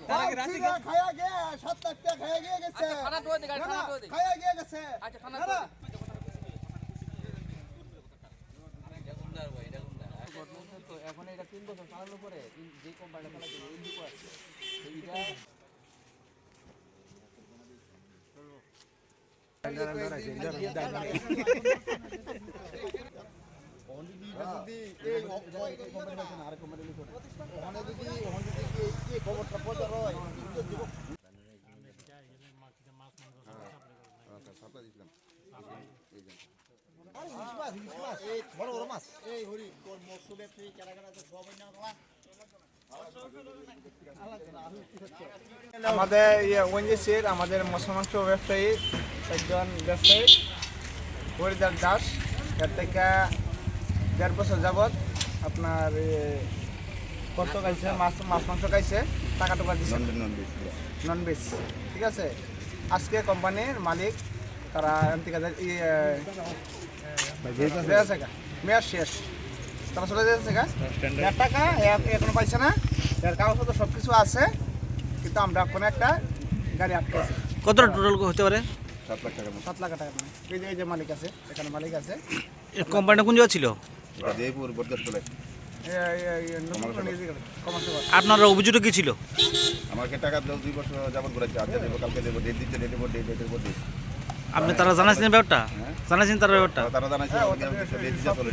খায়া গে 7 লাখ টাকা খায়া গিয়ে গেছে। আচ্ছা থানা দোয়া দে গাড়ি থানা দোয়া দে। খায়া গিয়ে গেছে। আচ্ছা থানা দোয়া দে। তো এখন এটা 3 বছর চালানোর পরে যে কোম্পানিটা চালাতে ইন্ডিকো আছে এইটা আমাদের ওএনজিসির আমাদের মৎস্য মাংস ব্যবসায়ী একজন ব্যবসায়ী হরিদাস দাস, এর থেকে 1.5 বছর যাবৎ আপনার কত খাইছে, মাছ মাংস খাইছে, টাকা টুকা দিচ্ছে নন ভেজ। ঠিক আছে, আজকে কোম্পানির মালিক তারা মেয়াদ শেষ, তারা চলে যাচ্ছে গা। টাকা এখনো পাইছে না, এর কাগজপত্র সব কিছু আছে, কিন্তু আমরা কোনো একটা গাড়ি আটকেছি। কতটা টোটাল হতে পারে? 7 লাখ টাকা। এই যে মালিক আছে, এখানে মালিক আছে। কোম্পানিটা কোন জায়গা ছিল? আপনারা অভিযোগটা কি ছিল? আমাকে টাকা 2 বছর যাবত ঘুরাচ্ছে, আজকে দেবো, কালকে দেবো, ডেট দিচ্ছে, ডেটের পর ডেট। আপনি তারা জানাচ্ছেন ব্যাপারটা? জানাচ্ছেন তার ব্যাপারটা? তারা জানাচ্ছে ডেট দিচ্ছে চলে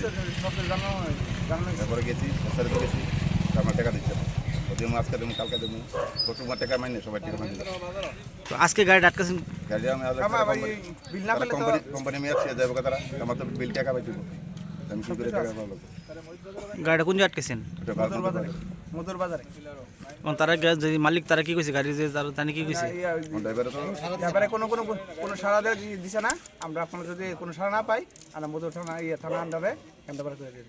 তারপরে গেছি স্যারে গেছি, আমার টাকা দিচ্ছে না। দেবো আজকে দেবো, কালকে দেবো, কতবার টাকা মাইনে সবাই টাকা মাইনে। তো আজকে গাড়ি আটকাছেন? গাড়ি আমি কোম্পানি মেয়ে আসছে যাবো, তারা আমার তো বিল টাকা পাই দেবো, আমি কী করে টাকা পাবো? গাড়িটা কোন জায়গায় আটকেছেন? মধুর বাজারে। এবং তারা যে মালিক তারা কি কইছে, গাড়ি যে তারা কি কইছে? ব্যাপারে কোনো সাড়া দিছে না। আমরা আপনার যদি কোনো সাড়া না পাই, আমরা মধুর থানা আন্ডারে করে দিই।